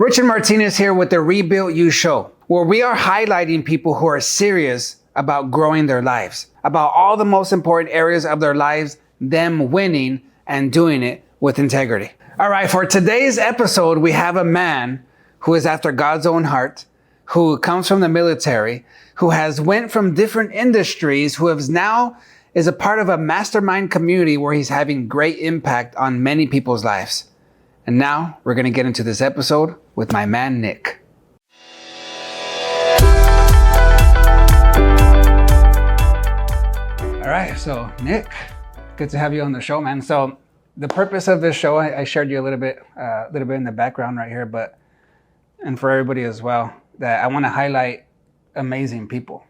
Richard Martinez here with the Rebuild You Show, where we are highlighting people who are serious about growing their lives, about all the most important areas of their lives, them winning and doing it with integrity. All right, for today's episode, we have a man who is after God's own heart, who comes from the military, who has went from different industries, who is now is a part of a mastermind community where he's having great impact on many people's lives. And now we're going to get into this episode with my man, Nick. All right, so Nick, good to have you on the show, man. So the purpose of this show, I shared you a little bit in the background right here, and for everybody as well, that I want to highlight amazing people.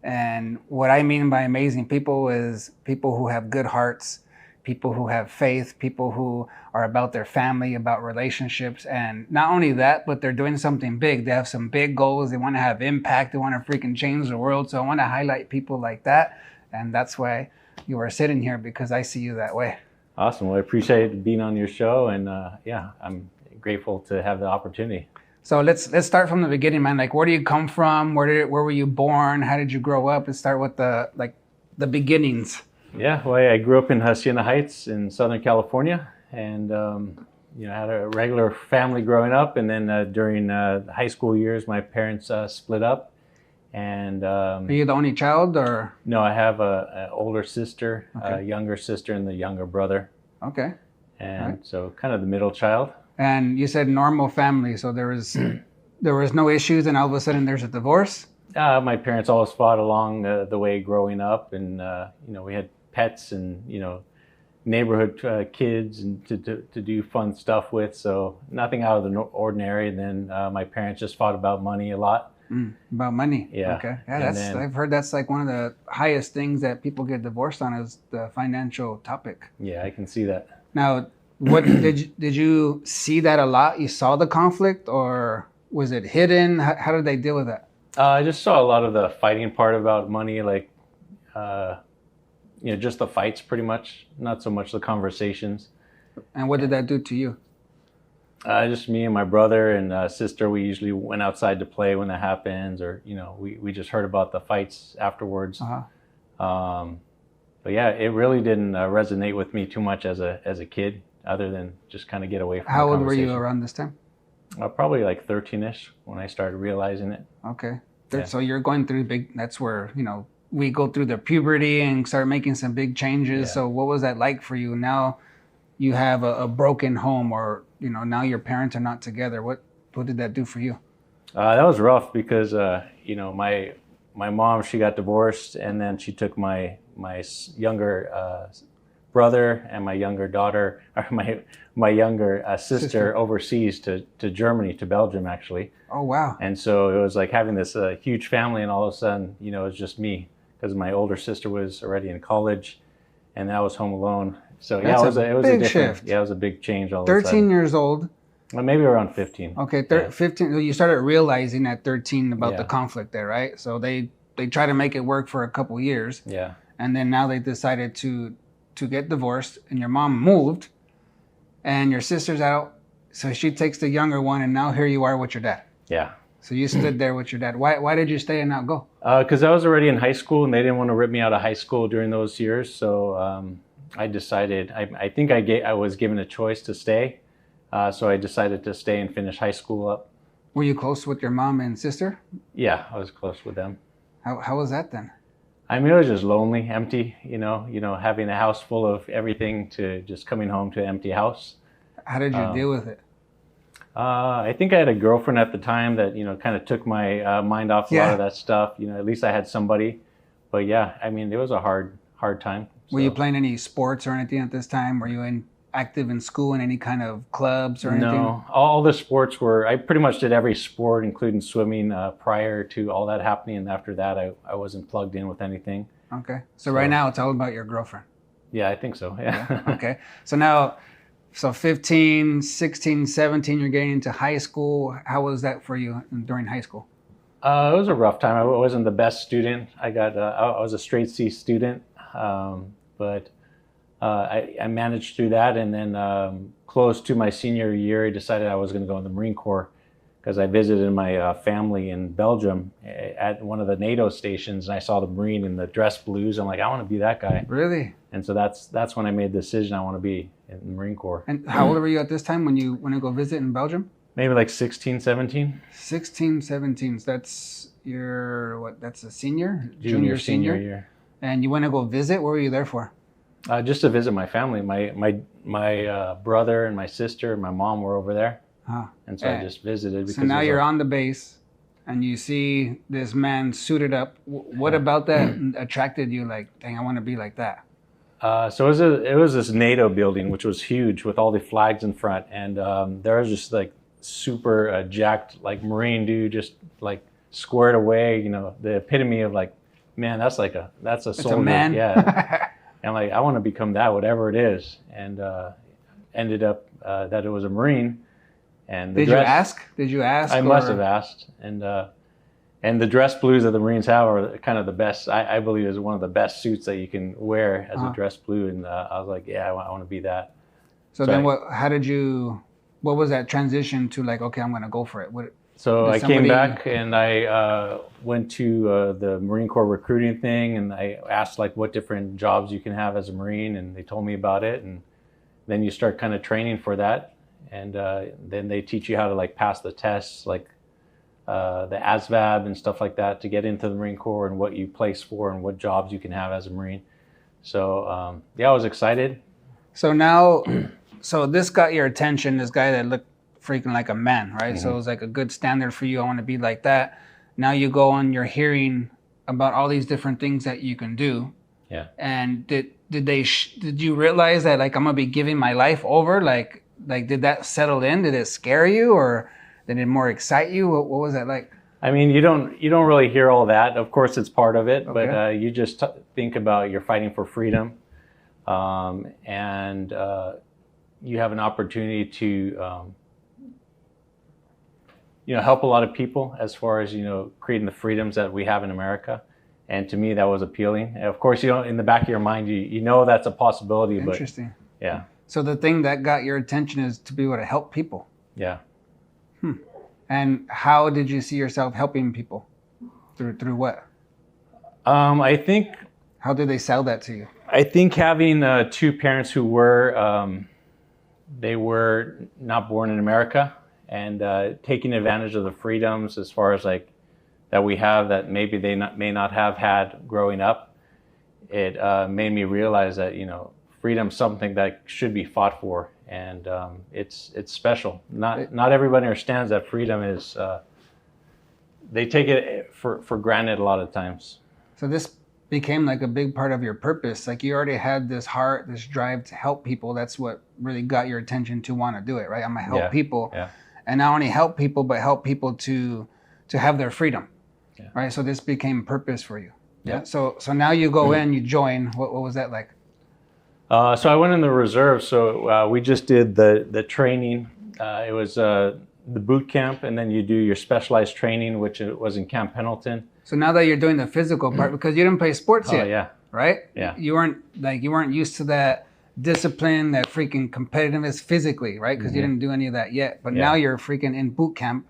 And what I mean by amazing people is people who have good hearts, people who have faith, people who are about their family, about relationships. And not only that, but they're doing something big. They have some big goals. They want to have impact. They want to freaking change the world. So I want to highlight people like that. And that's why you are sitting here, because I see you that way. Awesome. Well, I appreciate being on your show. And I'm grateful to have the opportunity. So let's start from the beginning, man. Like, where do you come from? Where were you born? How did you grow up? Let's start with the beginnings. Yeah, well, I grew up in Hacienda Heights in Southern California, and had a regular family growing up. And then during the high school years, my parents split up. And are you the only child, or? No, I have an older sister, Okay. a younger sister, and the younger brother. Okay. And Right. so kind of the middle child. And you said normal family, so there was no issues, and all of a sudden there's a divorce. My parents always fought along the way growing up, and we had pets and neighborhood kids and to do fun stuff with. So nothing out of the ordinary. And then my parents just fought about money a lot. About money. Yeah. Okay. Yeah, I've heard that's like one of the highest things that people get divorced on, is the financial topic. Yeah, I can see that. Now, what did you see that a lot? You saw the conflict, or was it hidden? How did they deal with that? I just saw a lot of the fighting part about money, like just the fights, pretty much. Not so much the conversations. And what did that do to you? Just me and my brother and sister. We usually went outside to play when that happens, or we just heard about the fights afterwards. But yeah, it really didn't resonate with me too much as a kid, other than just kind of get away from. How old were you around this time? Probably like 13-ish when I started realizing it. Okay. Yeah. So you're going through that's where, we go through the puberty and start making some big changes. Yeah. So what was that like for you? Now you have a broken home, or, now your parents are not together. What did that do for you? That was rough because, my mom, she got divorced, and then she took my younger brother and my younger daughter, or my younger sister overseas to Germany, to Belgium, actually. Oh, wow. And so it was like having this huge family, and all of a sudden, it was just me, because my older sister was already in college, and I was home alone. So yeah, That's it was big a different shift. Yeah, it was a big change all of a 13 sudden. years old. Well, maybe around 15. Okay, Yeah. 15. So you started realizing at 13 about the Yeah. conflict there, right? So they try to make it work for a couple years, Yeah. and then now they decided to get divorced, and your mom moved, and your sister's out, so she takes the younger one, and now here you are with your dad. Yeah. So you stood there with your dad. Why did you stay and not go? Because I was already in high school, and they didn't want to rip me out of high school during those years. So I decided, I think I was given a choice to stay. So I decided to stay and finish high school up. Were you close with your mom and sister? Yeah, I was close with them. How was that then? I mean, it was just lonely, empty, having a house full of everything to just coming home to an empty house. How did you deal with it? I think I had a girlfriend at the time that, kind of took my mind off a lot of that stuff. At least I had somebody. But yeah, I mean, it was a hard time. Were you playing any sports or anything at this time? Were you active in school in any kind of clubs or anything? No, all the sports I pretty much did every sport, including swimming, prior to all that happening. And after that, I wasn't plugged in with anything. Okay. So right now it's all about your girlfriend. Yeah, I think so. Yeah. Okay. So now, 15, 16, 17, you're getting into high school. How was that for you during high school? It was a rough time. I wasn't the best student. I was a straight C student, but I managed through that. And then close to my senior year, I decided I was going to go in the Marine Corps. because I visited my family in Belgium at one of the NATO stations, and I saw the Marine in the dress blues. I'm like, I want to be that guy. Really? And so that's when I made the decision I want to be in the Marine Corps. And how old were you at this time when you go visit in Belgium? Maybe like 16, 17. 16, 17. So that's that's a senior? Senior year. And you went to go visit? What were you there for? Just to visit my family. My brother and my sister and my mom were over there. Huh. And so I just visited. So now you're on the base and you see this man suited up. What about that attracted you? Like, dang, I want to be like that. So it was this NATO building, which was huge with all the flags in front. And there was just like super jacked, like Marine dude, just like squared away, the epitome of like, man, that's a soldier. A man. Yeah. And like, I want to become that, whatever it is. And ended up that it was a Marine. And Did you ask? I must have asked. And the dress blues that the Marines have are kind of the best. I believe is one of the best suits that you can wear as a dress blue. And I was like, yeah, I want to be that. So then, what was that transition to like? Okay, I'm going to go for it. So I came back and I went to the Marine Corps recruiting thing, and I asked like what different jobs you can have as a Marine, and they told me about it. And then you start kind of training for that, and then they teach you how to like pass the tests, like the ASVAB and stuff like that, to get into the Marine Corps and what you place for and what jobs you can have as a Marine. So I was excited. So now, so this got your attention. This guy that looked freaking like a man, right? Mm-hmm. So it was like a good standard for you. I want to be like that. Now you go on, you're hearing about all these different things that you can do. Yeah. And did you realize that like I'm gonna be giving my life over? Like did that settle in? Did it scare you, or did it more excite you? What was that like? I mean, you don't really hear all that. Of course, it's part of it, okay. But you just think about you're fighting for freedom, and you have an opportunity to help a lot of people as far as creating the freedoms that we have in America. And to me, that was appealing. And of course, in the back of your mind, you know that's a possibility. Interesting. But yeah. So the thing that got your attention is to be able to help people. Yeah. And how did you see yourself helping people? Through what? I think. How did they sell that to you? I think having two parents who they were not born in America, and taking advantage of the freedoms as far as like that we have that maybe they may not have had growing up, it made me realize that freedom's something that should be fought for, and it's special. Not everybody understands that freedom is. They take it for granted a lot of times. So this became like a big part of your purpose. Like you already had this heart, this drive to help people. That's what really got your attention to want to do it, right? I'm gonna help people. Yeah. And not only help people, but help people to have their freedom, right? So this became purpose for you. Yeah. So now you go in, you join. What was that like? So I went in the reserve. So we just did the training. It was the boot camp, and then you do your specialized training, which was in Camp Pendleton. So now that you're doing the physical part, because you didn't play sports yet, yeah, right? Yeah. You weren't used to that discipline, that freaking competitiveness physically, right? Because you didn't do any of that yet. But now you're freaking in boot camp.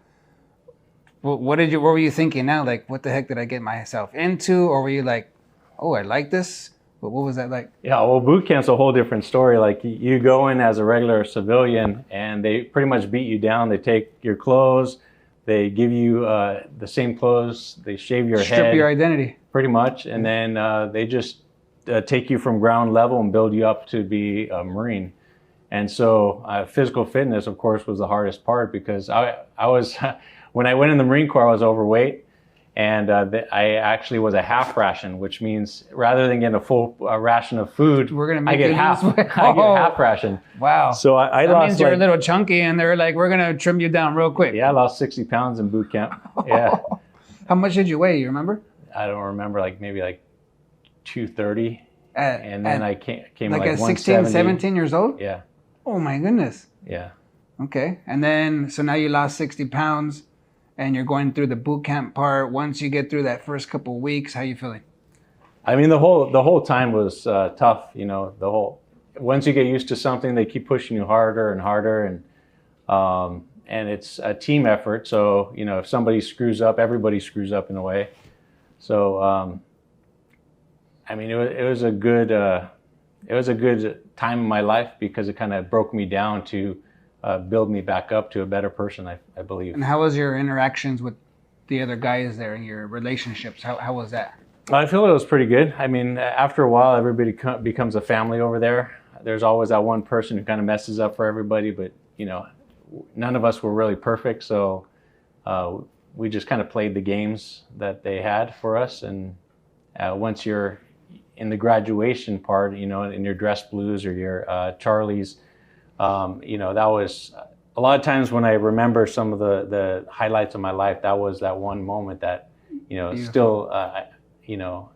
What were you thinking now? Like, what the heck did I get myself into? Or were you like, oh, I like this? But what was that like? Yeah, well, boot camp's a whole different story. Like you go in as a regular civilian and they pretty much beat you down. They take your clothes, they give you the same clothes, they shave your head. Strip your identity. Pretty much. And then they just take you from ground level and build you up to be a Marine. And so physical fitness, of course, was the hardest part, because I was, when I went in the Marine Corps, I was overweight. And I actually was a half ration, which means rather than getting a full ration of food, I get half. I get half ration. Wow. So I that lost. Means you're a little chunky, and they're like, "We're gonna trim you down real quick." Yeah, I lost 60 pounds in boot camp. Yeah. How much did you weigh? You remember? I don't remember. Maybe 230. And then I came like at at 16, 17 years old. Yeah. Oh my goodness. Yeah. Okay, and then so now you lost 60 pounds. And you're going through the boot camp part. Once you get through that first couple of weeks, how you feeling? I mean, the whole time was tough. Once you get used to something, they keep pushing you harder and harder, and it's a team effort. So if somebody screws up, everybody screws up in a way. So I mean, it was a good time in my life because it kind of broke me down to build me back up to a better person, I believe. And how was your interactions with the other guys there and your relationships? How was that? I feel it was pretty good. I mean, after a while, everybody becomes a family over there. There's always that one person who kind of messes up for everybody, but none of us were really perfect, so we just kind of played the games that they had for us. And once you're in the graduation part, in your dress blues or your Charlies, that was a lot of times when I remember some of the highlights of my life. That was that one moment that still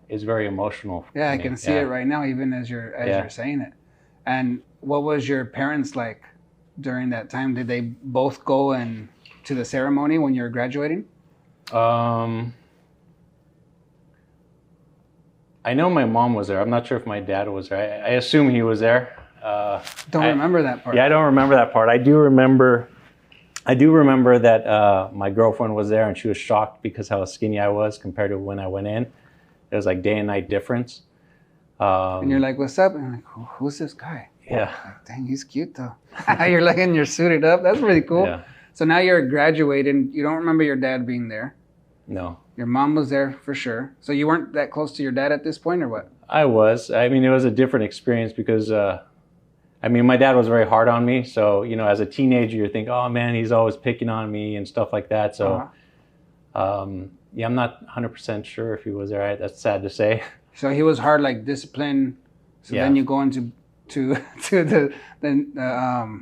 is very emotional. Yeah, I can see it right now, even as you're saying it. And what was your parents like during that time? Did they both go to the ceremony when you were graduating? I know my mom was there. I'm not sure if my dad was there. I assume he was there. Don't remember that part. Yeah, I don't remember that part. I do remember that my girlfriend was there, and she was shocked because how skinny I was compared to when I went in. It was like day and night difference. And you're like, "What's up?" And I'm like, "Who's this guy?" Yeah. Like, dang, he's cute though. You're like, and you're suited up. That's really cool. Yeah. So now you're graduating. You don't remember your dad being there. No. Your mom was there for sure. So you weren't that close to your dad at this point, or what? I was. I mean, it was a different experience because, my dad was very hard on me. So, as a teenager, you think, oh man, he's always picking on me and stuff like that. So, I'm not 100% sure if he was there. That's sad to say. So he was hard, like discipline. So then you go into the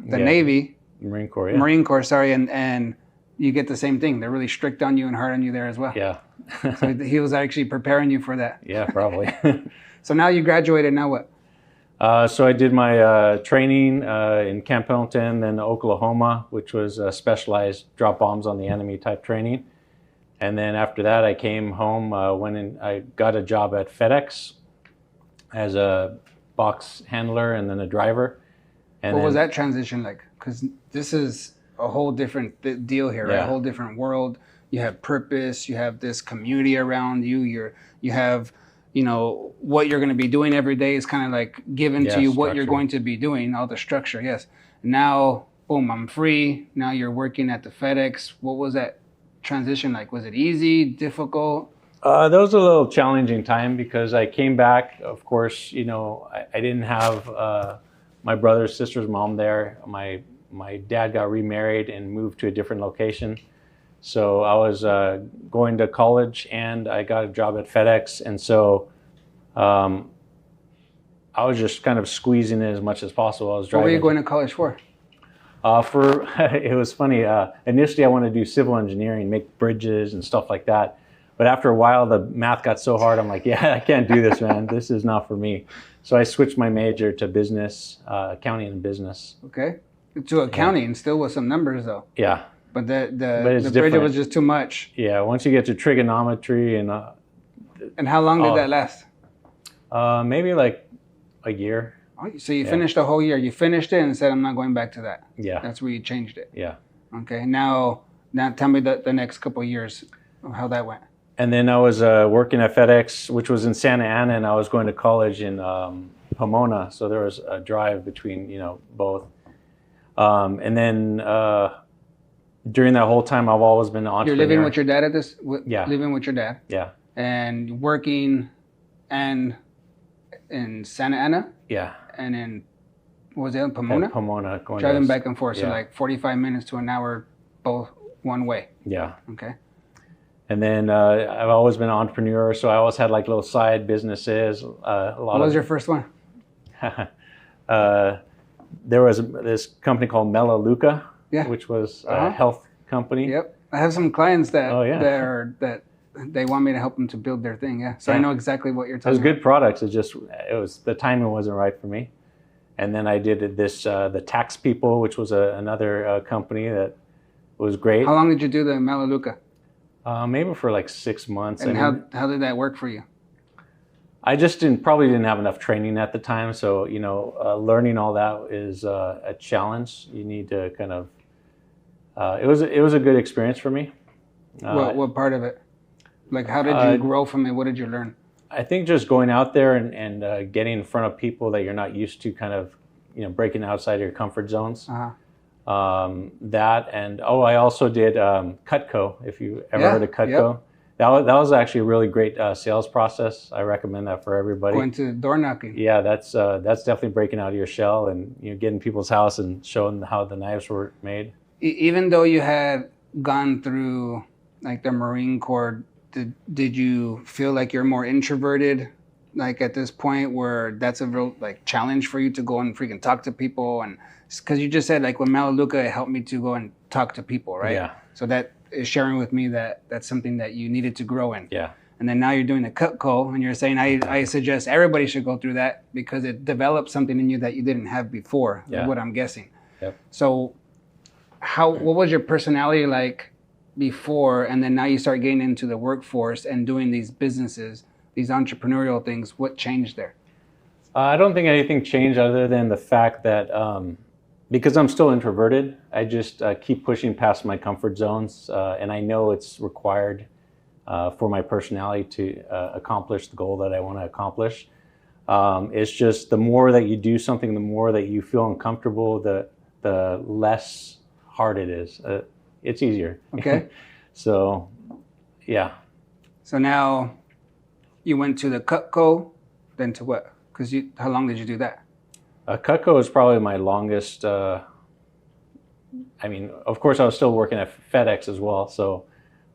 Navy, Marine Corps. Yeah. Marine Corps, sorry, and you get the same thing. They're really strict on you and hard on you there as well. Yeah. So he was actually preparing you for that. Yeah, probably. So now you graduated. Now what? So I did my training in Camp Pendleton, then Oklahoma, which was specialized drop bombs on the enemy type training. And then after that, I came home, went and I got a job at FedEx as a box handler and then a driver. And what was that transition like? Because this is a whole different deal here, right? A whole different world. You have purpose. You have this community around you. You have, what you're going to be doing every day is kind of like given to you what you're going to be doing, all the structure. Yes. Now, boom, I'm free. Now you're working at the FedEx. What was that transition like? Was it easy, difficult? That was a little challenging time because I came back. Of course, I didn't have my brother's sister's mom there. My dad got remarried and moved to a different location. So I was going to college and I got a job at FedEx. And so I was just kind of squeezing it as much as possible. I was driving. What were you going to college for? It was funny. Initially, I wanted to do civil engineering, make bridges and stuff like that. But after a while, the math got so hard. I'm like, yeah, I can't do this, man. This is not for me. So I switched my major to business, accounting and business. Okay. To accounting, still with some numbers though. Yeah. But the bridge was just too much. Yeah. Once you get to trigonometry and. And how long did that last? Maybe like a year. Oh, so you finished a whole year. You finished it and said, I'm not going back to that. Yeah. That's where you changed it. Yeah. Okay. Now tell me the next couple of years, how that went. And then I was working at FedEx, which was in Santa Ana, and I was going to college in Pomona. So there was a drive between, both. And then during that whole time, I've always been an entrepreneur. You're living with your dad at this? Yeah. Living with your dad? Yeah. And working and in Santa Ana? Yeah. And in, what was it, in Pomona? Pomona. Driving back and forth, so like 45 minutes to an hour, both one way. Yeah. Okay. And then I've always been an entrepreneur, so I always had like little side businesses. What was your first one? There was this company called Melaleuca, yeah, which was a health company. Yep. I have some clients that that they want me to help them to build their thing. Yeah. So I know exactly what you're talking about. It was good products. It was the timing wasn't right for me. And then I did this the Tax People, which was another company that was great. How long did you do the Melaleuca? Maybe for like 6 months. And how did that work for you? I just probably didn't have enough training at the time. So, learning all that is a challenge. You need to kind of it was a good experience for me. What part of it? Like, how did you grow from it? What did you learn? I think just going out there and getting in front of people that you're not used to, kind of, breaking outside your comfort zones. That, and I also did Cutco. If you ever heard of Cutco, that was actually a really great sales process. I recommend that for everybody. Going to door knocking. Yeah, that's definitely breaking out of your shell and getting people's house and showing how the knives were made. Even though you had gone through like the Marine Corps, did you feel like you're more introverted? Like at this point where that's a real like challenge for you to go and freaking talk to people, and because you just said like with Melaleuca, it helped me to go and talk to people, right? Yeah. So that is sharing with me that that's something that you needed to grow in. Yeah. And then now you're doing the Cutco, and you're saying I suggest everybody should go through that because it develops something in you that you didn't have before. Yeah. Is what I'm guessing. Yep. So, what was your personality like before, and then now you start getting into the workforce and doing these businesses, these entrepreneurial things? What changed there? I don't think anything changed other than the fact that because I'm still introverted, I just keep pushing past my comfort zones, and I know it's required for my personality to accomplish the goal that I want to accomplish. It's just the more that you do something, the more that you feel uncomfortable, the less hard it is. It's easier. Okay. So, yeah. So now you went to the Cutco, then to what? Because how long did you do that? Cutco is probably my longest. I mean, of course, I was still working at FedEx as well, so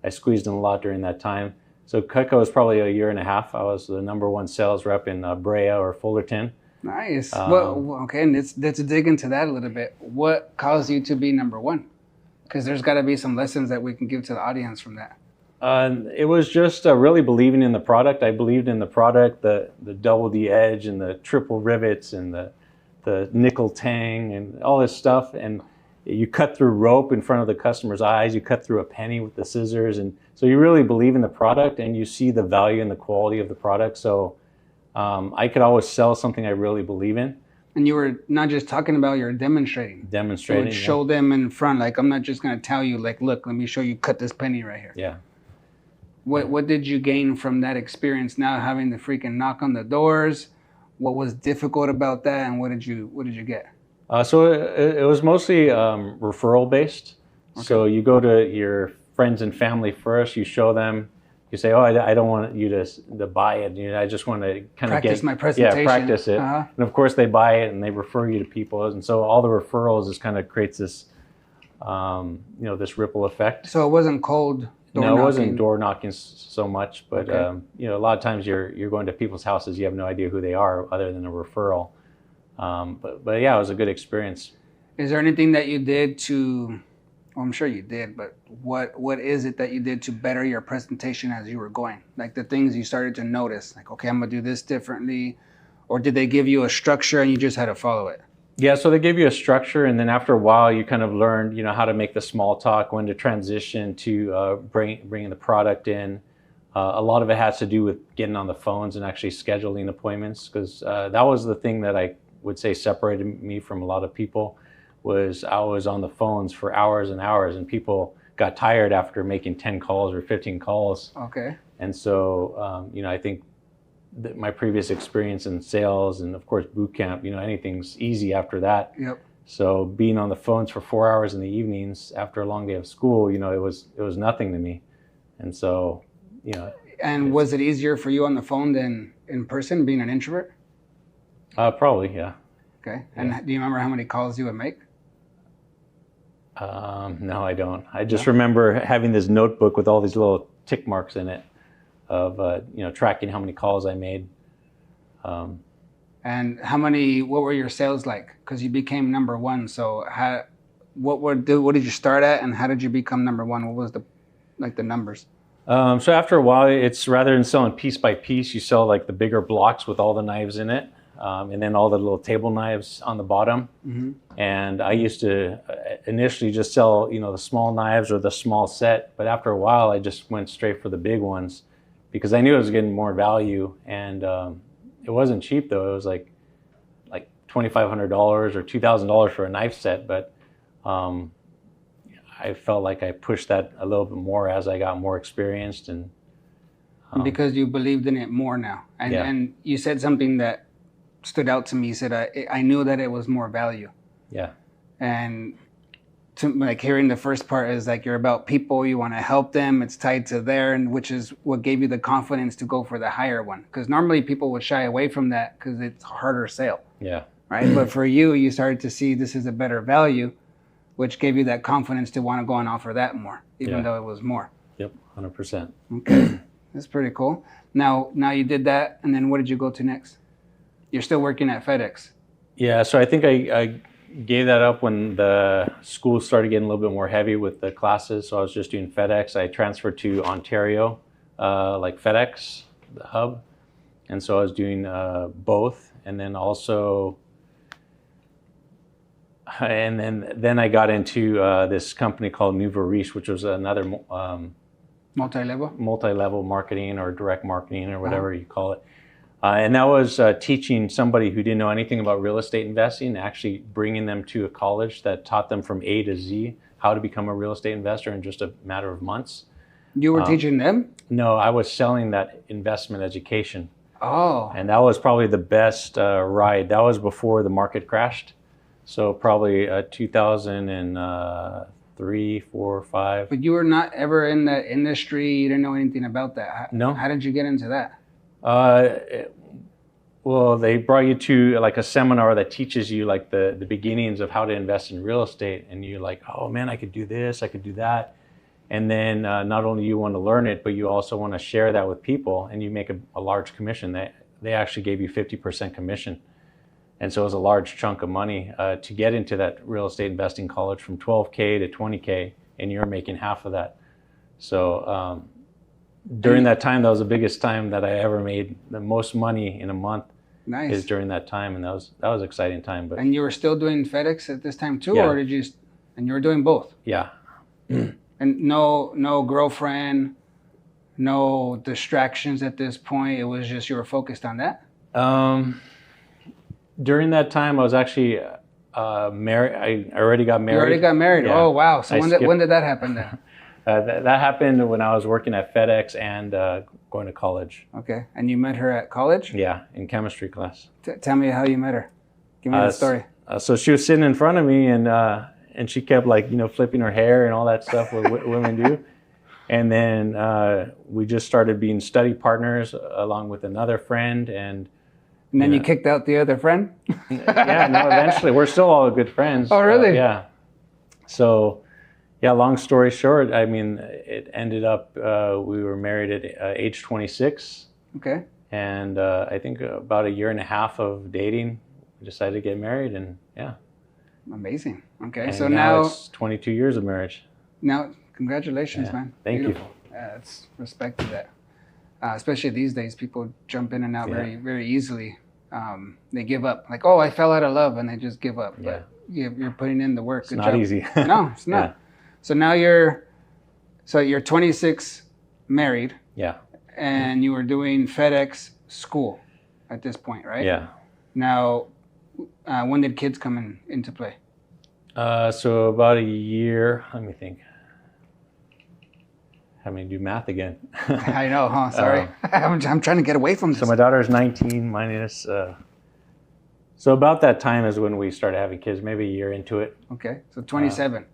I squeezed in a lot during that time. So Cutco is probably a year and a half. I was the #1 sales rep in Brea or Fullerton. Nice. Well, okay, and let's dig into that a little bit. What caused you to be #1? Because there's got to be some lessons that we can give to the audience from that. It was just really believing in the product. I believed in the product, the double D edge and the triple rivets and the nickel tang and all this stuff. And you cut through rope in front of the customer's eyes. You cut through a penny with the scissors. And so you really believe in the product and you see the value and the quality of the product. So I could always sell something I really believe in. And you were not just talking about, you're demonstrating. Demonstrating. So show them in front. Like, I'm not just going to tell you, like, look, let me show you cut this penny right here. Yeah. What did you gain from that experience now having to freaking knock on the doors? What was difficult about that, and what did you get? So it was mostly referral based. Okay. So you go to your friends and family first. You show them. You say, I don't want you to buy it. I just want to kind of practice my presentation. Yeah, practice it. Uh-huh. And of course they buy it and they refer you to people. And so all the referrals just kind of creates this, this ripple effect. So it wasn't cold. No, it wasn't door knocking so much, but okay. A lot of times you're going to people's houses, you have no idea who they are other than a referral. But yeah, it was a good experience. Is there anything that you did to? Well, I'm sure you did, but what is it that you did to better your presentation as you were going? Like the things you started to notice, like, okay, I'm gonna do this differently, or did they give you a structure and you just had to follow it? Yeah, so they gave you a structure, and then after a while, you kind of learned, how to make the small talk, when to transition to bringing the product in. A lot of it has to do with getting on the phones and actually scheduling appointments, because that was the thing that I would say separated me from a lot of people. Was I was on the phones for hours and hours, and people got tired after making 10 calls or 15 calls. Okay. And so, I think that my previous experience in sales and, of course, boot camp, anything's easy after that. Yep. So being on the phones for 4 hours in the evenings after a long day of school, it was nothing to me. And so, And was it easier for you on the phone than in person, being an introvert? Probably, yeah. Okay. And do you remember how many calls you would make? No, I don't. I just remember having this notebook with all these little tick marks in it of, tracking how many calls I made. And what were your sales like? Because you became #1. So what did you start at, and how did you become #1? What was the numbers? So after a while, it's rather than selling piece by piece, you sell like the bigger blocks with all the knives in it. And then all the little table knives on the bottom. Mm-hmm. And I used to initially just sell, the small knives or the small set. But after a while, I just went straight for the big ones because I knew I was getting more value. And it wasn't cheap, though. It was like $2,500 or $2,000 for a knife set. But I felt like I pushed that a little bit more as I got more experienced. And because you believed in it more now. And, Yeah. and you said something that stood out to me. You said, I knew that it was more value. yeah, And to, like, hearing the first part is like, you're about people, you want to help them, it's tied to there, and which is what gave you the confidence to go for the higher one. Because normally people would shy away from that because it's a harder sale, yeah, right? But for you, you started to see this is a better value, which gave you that confidence to want to go and offer that more, even Yeah. though it was more. yep, 100%. Okay, that's pretty cool. Now you did that, and then what did you go to next? You're still working at FedEx. Yeah, so I think I gave that up when the school started getting a little bit more heavy with the classes. So I was just doing FedEx. I transferred to Ontario, like FedEx, the hub. And so I was doing both. And then also, and then I got into this company called Nouveau Riche, which was another Multi-level? multi-level marketing or direct marketing or whatever you call it. And that was teaching somebody who didn't know anything about real estate investing, actually bringing them to a college that taught them from A to Z how to become a real estate investor in just a matter of months. You were teaching them? No, I was selling that investment education. Oh, And that was probably the best ride. That was before the market crashed. So probably 2003, 4, 5. but you were not ever in the industry. You didn't know anything about that. No. How did you get into that? Well, they brought you to like a seminar that teaches you like the beginnings of how to invest in real estate. And you're like, oh man, I could do this, I could do that. And then not only you want to learn it, but you also want to share that with people, and you make a large commission. They actually gave you 50% commission. And so it was a large chunk of money to get into that real estate investing college from 12K to 20K, and you're making half of that. So during that time, that was the biggest time that I ever made the most money in a month. Nice. Is during that time, and that was an exciting time. But And you were still doing FedEx at this time too, Yeah. or did you? And you were doing both. yeah, And no girlfriend, no distractions at this point. It was just you were focused on that. during that time, I was actually married. I already got married. You already got married. Yeah. Oh wow! So I when did that happen then? That happened when I was working at FedEx and going to college. Okay, and you met her at college. Yeah, in chemistry class. Tell me how you met her. Give me the story. So she was sitting in front of me, and she kept like flipping her hair and all that stuff what women do. And then we just started being study partners along with another friend, and then you kicked out the other friend. yeah, no, eventually we're still all good friends. Oh, really? Yeah. So, yeah, long story short, I mean, it ended up we were married at age 26, Okay. and I think about a year and a half of dating, we decided to get married, and yeah. Amazing. Okay, And so now it's 22 years of marriage. congratulations, Yeah. man. Thank you. Beautiful. Yeah, it's respect to that. Especially these days, people jump in and out very, very easily. They give up. Like, oh, I fell out of love, and they just give up. Yeah. But you're putting in the work. It's Good not job. easy. No, it's not. Yeah. So now you're 26, married, Yeah. and you were doing FedEx school at this point, right? Yeah. Now, when did kids come into play? So about a year, let me think. Having to do math again. I know, huh? Sorry. I'm trying to get away from this. So my daughter's 19 minus. So about that time is when we started having kids, maybe a year into it. Okay, so 27.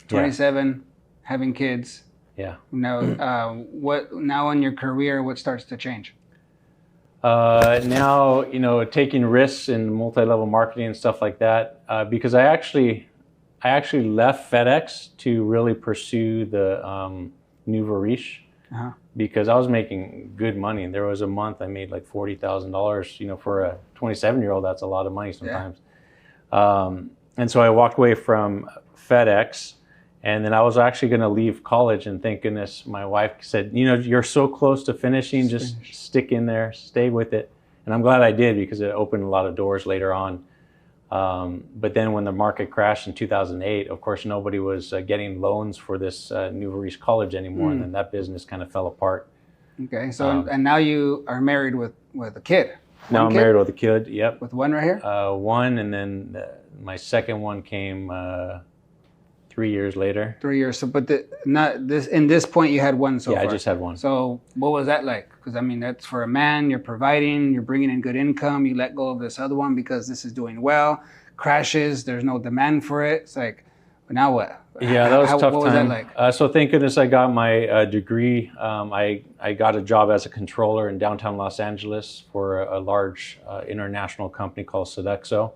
27, having kids. Yeah. Now, what now in your career? What starts to change? Now, taking risks in multi-level marketing and stuff like that, because I actually left FedEx to really pursue the Nouveau Riche, Uh-huh. because I was making good money. There was a month I made like $40,000. For a 27-year-old, that's a lot of money sometimes. And so I walked away from FedEx, and then I was actually going to leave college. And thank goodness my wife said, you're so close to finishing, just stick in there, stay with it. And I'm glad I did, because it opened a lot of doors later on. But then when the market crashed in 2008, of course, nobody was getting loans for this Nouveau Riche college anymore. And then that business kind of fell apart. Okay, so and now you are married with a kid. Now I'm kid? married with a kid. Yep. With one right here. One, and then my second one came 3 years later. 3 years. So, but not this. In this point, you had one so Yeah, far. I just had one. So, what was that like? Because I mean, that's for a man. You're providing. You're bringing in good income. You let go of this other one because this is doing well. Crashes. There's no demand for it. It's like, but now what? Yeah, that was a tough what time. Was that like? So thank goodness I got my degree. I got a job as a controller in downtown Los Angeles for a large international company called Sodexo.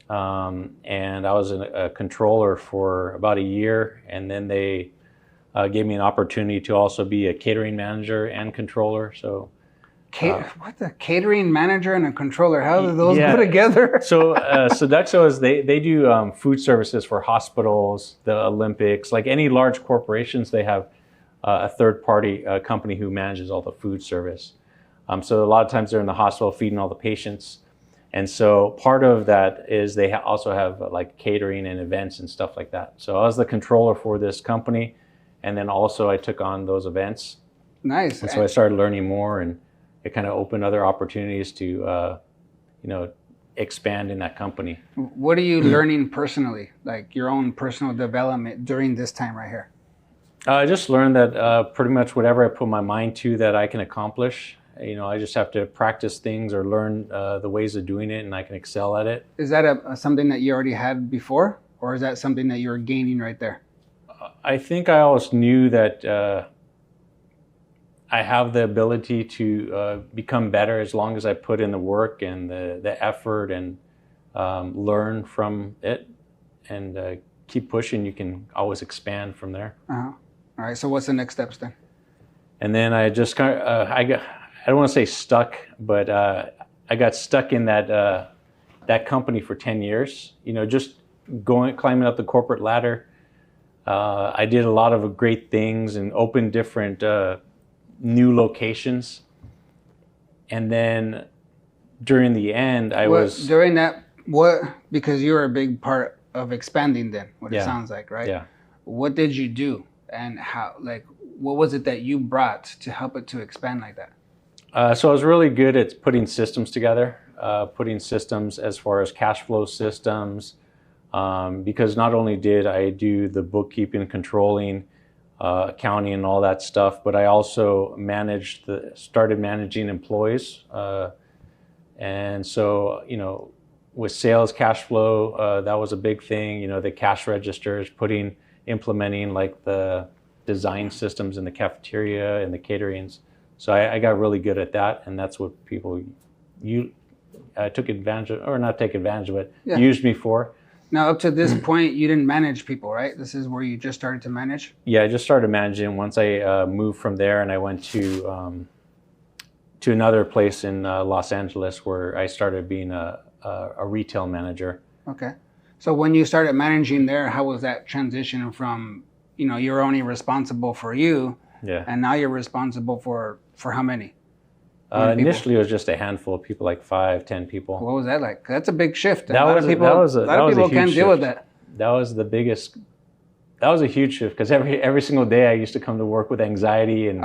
And I was a controller for about a year, and then they gave me an opportunity to also be a catering manager and controller. So, What the catering manager and a controller? How do those yeah. go together? So Sodexo is they do food services for hospitals, the Olympics, like any large corporations. They have a third party company who manages all the food service. So a lot of times they're in the hospital feeding all the patients. And so part of that is they also have like catering and events and stuff like that. So I was the controller for this company, and then also I took on those events. Nice. And so I started learning more, and it kind of opened other opportunities to, expand in that company. What are you learning personally, like your own personal development during this time right here? I just learned that pretty much whatever I put my mind to that I can accomplish. I just have to practice things or learn the ways of doing it, and I can excel at it. Is that something that you already had before, or is that something that you're gaining right there? I think I always knew that I have the ability to become better as long as I put in the work and the effort and learn from it and keep pushing. You can always expand from there. Uh-huh. All right. So what's the next steps then? And then I just kind of I don't want to say stuck, but I got stuck in that company for 10 years. Just climbing up the corporate ladder. I did a lot of great things and opened different new locations. And then during the end, during that, because you were a big part of expanding then, it sounds like, right? Yeah. What did you do, and how, what was it that you brought to help it to expand like that? So I was really good at putting systems together, putting systems as far as cash flow systems, because not only did I do the bookkeeping, controlling, accounting and all that stuff, but I also started managing employees. And so, with sales cash flow, that was a big thing. The cash registers, implementing like the design systems in the cafeteria and the caterings. So I got really good at that, and that's what people took advantage of, or not take advantage of it, used me for. Now, up to this point, you didn't manage people, right? This is where you just started to manage? Yeah, I just started managing once I moved from there, and I went to another place in Los Angeles where I started being a retail manager. Okay. So when you started managing there, how was that transition from, you're only responsible for you, and now you're responsible for how many? Initially, it was just a handful of people, like 5-10 people. What was that like? That's a big shift. A lot of people can't deal with that. That was a huge shift, because every single day I used to come to work with anxiety and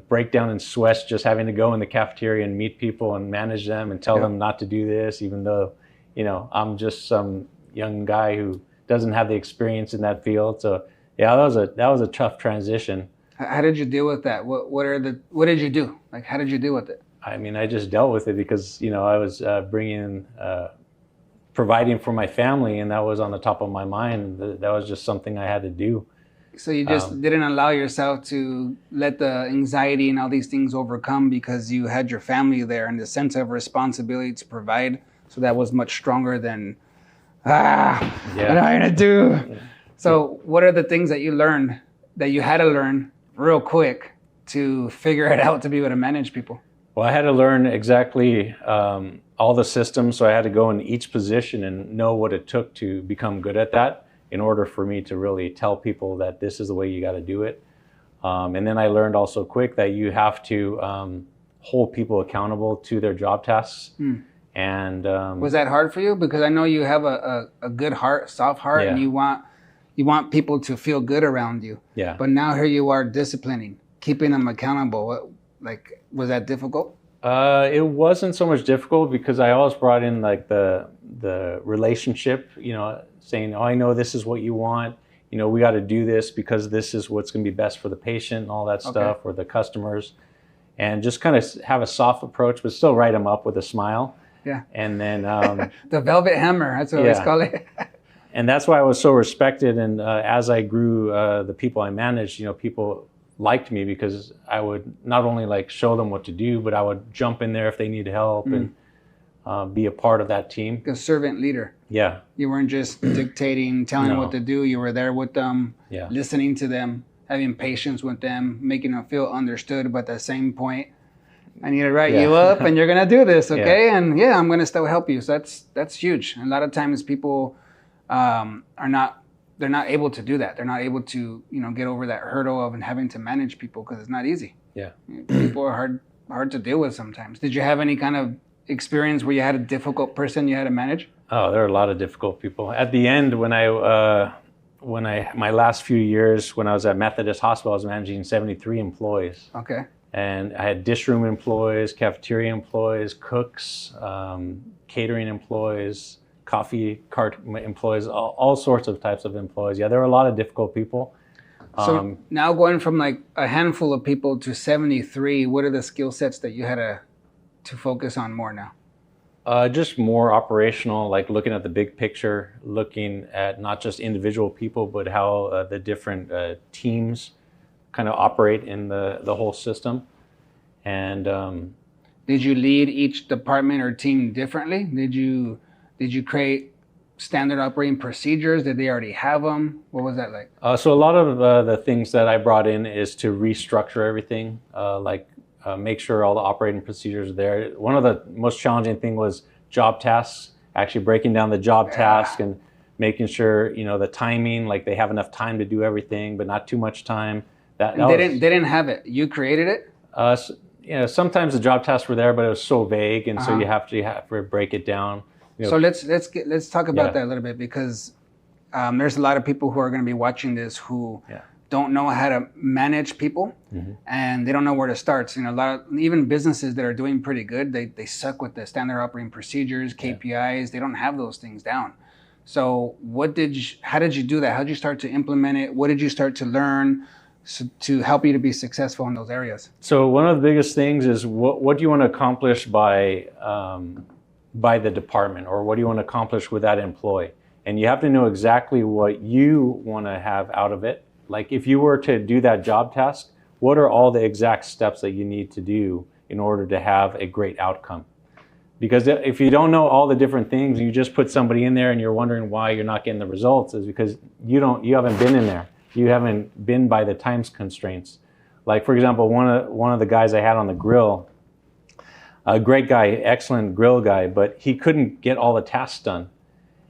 break down in sweats just having to go in the cafeteria and meet people and manage them and tell them not to do this, even though I'm just some young guy who doesn't have the experience in that field. So that was a tough transition. How did you deal with that? What did you do? Like, how did you deal with it? I mean, I just dealt with it because, I was providing for my family, and that was on the top of my mind. That was just something I had to do. So you just didn't allow yourself to let the anxiety and all these things overcome because you had your family there and the sense of responsibility to provide. So that was much stronger than, what am I gonna do? Yeah. So what are the things that you learned that you had to learn real quick to figure it out to be able to manage people? Well, I had to learn exactly all the systems. So I had to go in each position and know what it took to become good at that in order for me to really tell people that this is the way you got to do it. And then I learned also quick that you have to hold people accountable to their job tasks. And was that hard for you? Because I know you have a good heart, soft heart, and you want people to feel good around you. Yeah. But now here you are disciplining, keeping them accountable. Was that difficult? It wasn't so much difficult because I always brought in like the relationship, saying, "Oh, I know this is what you want. We got to do this because this is what's going to be best for the patient and all that stuff, or the customers," and just kind of have a soft approach, but still write them up with a smile. Yeah. And then the velvet hammer, that's what we call it. and that's why I was so respected. And as I grew, the people I managed, people liked me because I would not only like show them what to do, but I would jump in there if they needed help and be a part of that team. A servant leader. Yeah. You weren't just dictating, telling them what to do. You were there with them, listening to them, having patience with them, making them feel understood. But at the same point, I need to write you up, and you're gonna do this, okay? And I'm gonna still help you. So that's huge. And a lot of times people they're not able to do that. They're not able to get over that hurdle of having to manage people because it's not easy. Yeah. People are hard to deal with sometimes. Did you have any kind of experience where you had a difficult person you had to manage? Oh, there are a lot of difficult people. At the end, when my last few years when I was at Methodist Hospital, I was managing 73 employees. Okay. And I had dish room employees, cafeteria employees, cooks, catering employees, coffee cart employees, all sorts of types of employees. Yeah, there were a lot of difficult people. So now going from like a handful of people to 73, what are the skill sets that you had to focus on more now? Just more operational, like looking at the big picture, looking at not just individual people, but how the different teams kind of operate in the whole system. And did you lead each department or team differently? Did you create standard operating procedures? Did they already have them? What was that like? So a lot of the things that I brought in is to restructure everything, make sure all the operating procedures are there. One of the most challenging thing was job tasks, actually breaking down the job task and making sure, the timing, like they have enough time to do everything, but not too much time. They didn't have it. You created it? Sometimes the job tasks were there, but it was so vague. And so you have to break it down. So let's talk about that a little bit, because there's a lot of people who are going to be watching this who don't know how to manage people, and they don't know where to start. So, a lot of even businesses that are doing pretty good, they suck with the standard operating procedures, KPIs. They don't have those things down. So how did you do that? How did you start to implement it? What did you start to learn to help you to be successful in those areas? So one of the biggest things is what do you want to accomplish by the department, or what do you want to accomplish with that employee? And you have to know exactly what you want to have out of it. Like if you were to do that job task, what are all the exact steps that you need to do in order to have a great outcome? Because if you don't know all the different things, you just put somebody in there and you're wondering why you're not getting the results, is because you haven't been in there. You haven't been by the times constraints. Like for example, one of the guys I had on the grill, a great guy, excellent grill guy, but he couldn't get all the tasks done.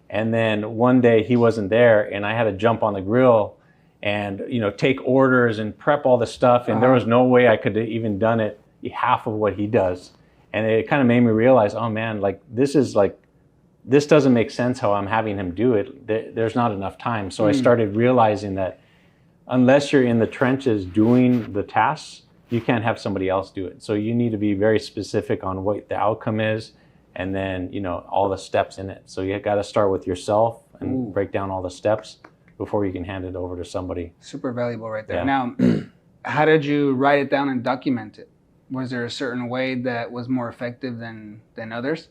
And then one day he wasn't there, and I had to jump on the grill and take orders and prep all the stuff, and there was no way I could have even done it half of what he does. And it kind of made me realize, oh man, this doesn't make sense how I'm having him do it. There's not enough time. So I started realizing that unless you're in the trenches doing the tasks, you can't have somebody else do it. So you need to be very specific on what the outcome is, and then all the steps in it. So you got to start with yourself and break down all the steps before you can hand it over to somebody. Super valuable right there. Now, how did you write it down and document it? Was there a certain way that was more effective than others?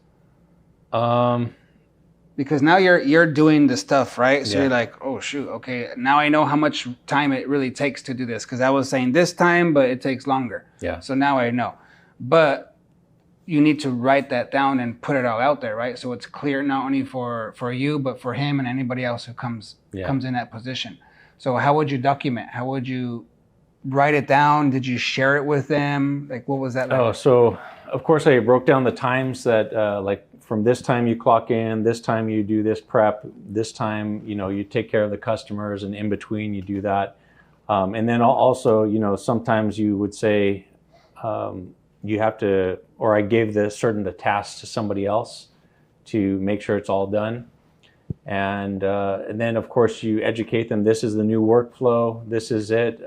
Because now you're doing the stuff, right? So you're like, oh shoot, okay, now I know how much time it really takes to do this, because I was saying this time, but it takes longer. Yeah. So now I know. But you need to write that down and put it all out there, right? So it's clear not only for you, but for him and anybody else who comes in that position. So how would you document? How would you write it down? Did you share it with them? Like, what was that like? Oh, so of course I broke down the times that from this time you clock in, this time you do this prep, this time you take care of the customers, and in between you do that. And then also sometimes you would say you have to, or I gave the task to somebody else to make sure it's all done. And then of course you educate them. This is the new workflow. This is it.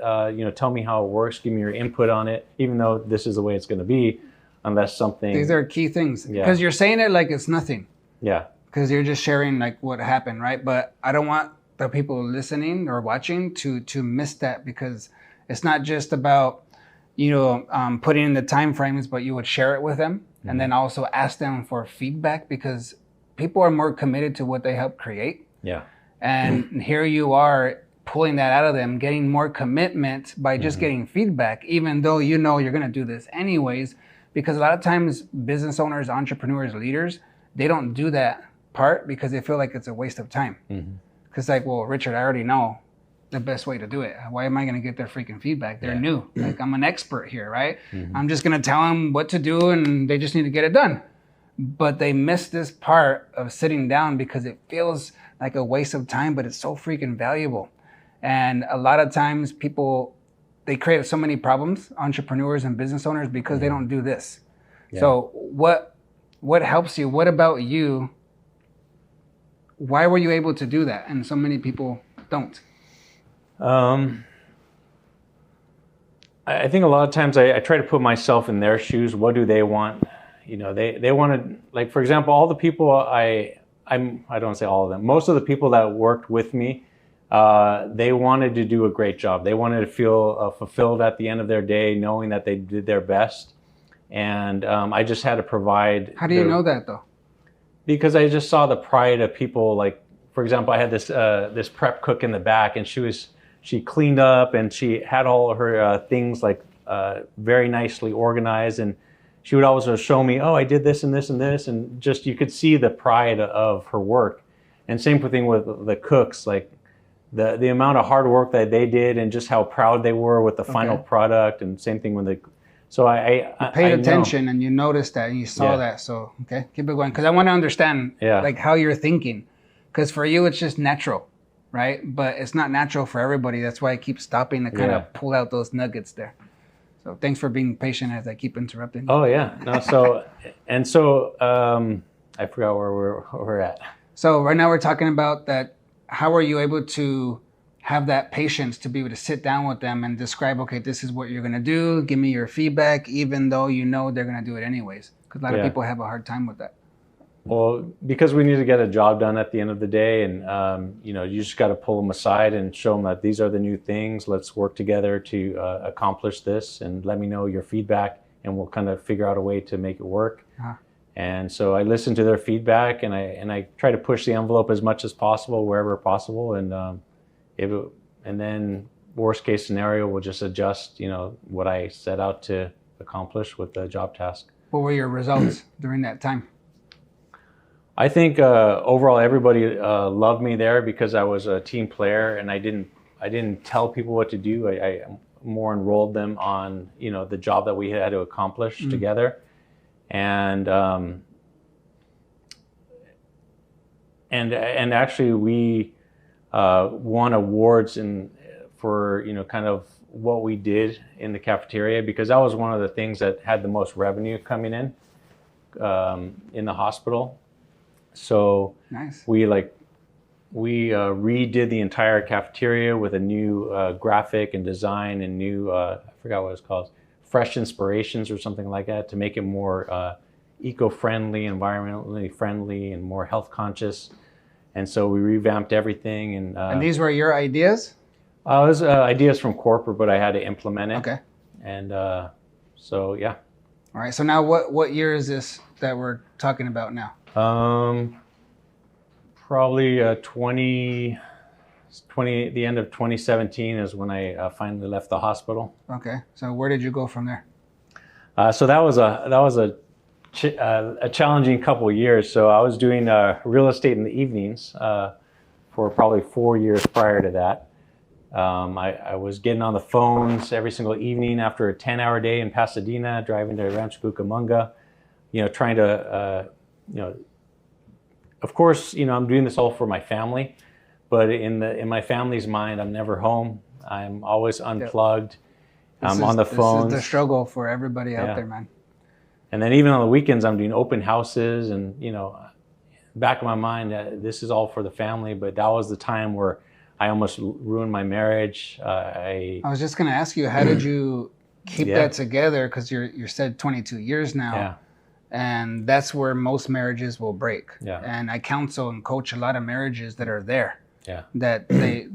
Tell me how it works. Give me your input on it. Even though this is the way it's going to be, unless something. These are key things Yeah. because you're saying it like it's nothing. Yeah. Because you're just sharing like what happened, right? But I don't want the people listening or watching to miss that, because it's not just about putting in the time frames, but you would share it with them and then also ask them for feedback, because people are more committed to what they help create. Yeah. And here you are pulling that out of them, getting more commitment by just getting feedback, even though you know you're going to do this anyways. Because a lot of times business owners, entrepreneurs, leaders, they don't do that part because they feel like it's a waste of time. Because like, well, Richard, I already know the best way to do it. Why am I going to get their freaking feedback? They're new. Like, I'm an expert here, right? I'm just going to tell them what to do and they just need to get it done. But they miss this part of sitting down because it feels like a waste of time, but it's so freaking valuable. And a lot of times people, they create so many problems, entrepreneurs and business owners, because they don't do this. So what helps you? What about you? Why were you able to do that? And so many people don't. I think a lot of times I try to put myself in their shoes. What do they want? They wanted, like, for example, all the people I don't want to say all of them, most of the people that worked with me, they wanted to do a great job. They wanted to feel fulfilled at the end of their day, knowing that they did their best. And I just had to provide. How do you know that though? Because I just saw the pride of people. Like, for example, I had this prep cook in the back, and she cleaned up and she had all of her things like very nicely organized, and she would always show me, oh, I did this and this and this, and just you could see the pride of her work. And same thing with the cooks, like the amount of hard work that they did and just how proud they were with the final product. And same thing when so I paid attention and you noticed that and you saw that. So okay, keep it going, because I want to understand like how you're thinking, because for you it's just natural, right? But it's not natural for everybody. That's why I keep stopping to kind of pull out those nuggets there. So thanks for being patient as I keep interrupting. Oh yeah, no. So I forgot where we're at. So right now we're talking about that. How are you able to have that patience to be able to sit down with them and describe, okay, this is what you're going to do. Give me your feedback, even though you know they're going to do it anyways. Because a lot of people have a hard time with that. Well, because we need to get a job done at the end of the day, and you just got to pull them aside and show them that these are the new things. Let's work together to accomplish this, and let me know your feedback, and we'll kind of figure out a way to make it work. And so I listen to their feedback, and I try to push the envelope as much as possible wherever possible, and then worst case scenario, we'll just adjust, what I set out to accomplish with the job task. What were your results during that time? I think overall everybody loved me there because I was a team player, and I didn't tell people what to do. I more enrolled them on the job that we had to accomplish together, and actually we won awards for kind of what we did in the cafeteria, because that was one of the things that had the most revenue coming in the hospital. So nice. We redid the entire cafeteria with a new graphic and design and new I forgot what it's called, fresh inspirations or something like that, to make it more eco-friendly, environmentally friendly, and more health conscious. And so we revamped everything. And these were your ideas? It was ideas from corporate, but I had to implement it. Okay. And so yeah. All right. So now what year is this that we're talking about now? Probably the end of 2017 is when I finally left the hospital. Okay. So where did you go from there? So that was a challenging couple of years. So I was doing real estate in the evenings for probably 4 years prior to that. I was getting on the phones every single evening after a 10-hour day in Pasadena, driving to Rancho Cucamonga, trying to, of course, I'm doing this all for my family, but in my family's mind, I'm never home. I'm always unplugged. I'm on the phone. This is the struggle for everybody out there, man. And then even on the weekends, I'm doing open houses, and back of my mind, this is all for the family. But that was the time where I almost ruined my marriage. I was just going to ask you, how did you keep that together, because you're said 22 years now. Yeah. And that's where most marriages will break. Yeah. And I counsel and coach a lot of marriages that are there. Yeah. That they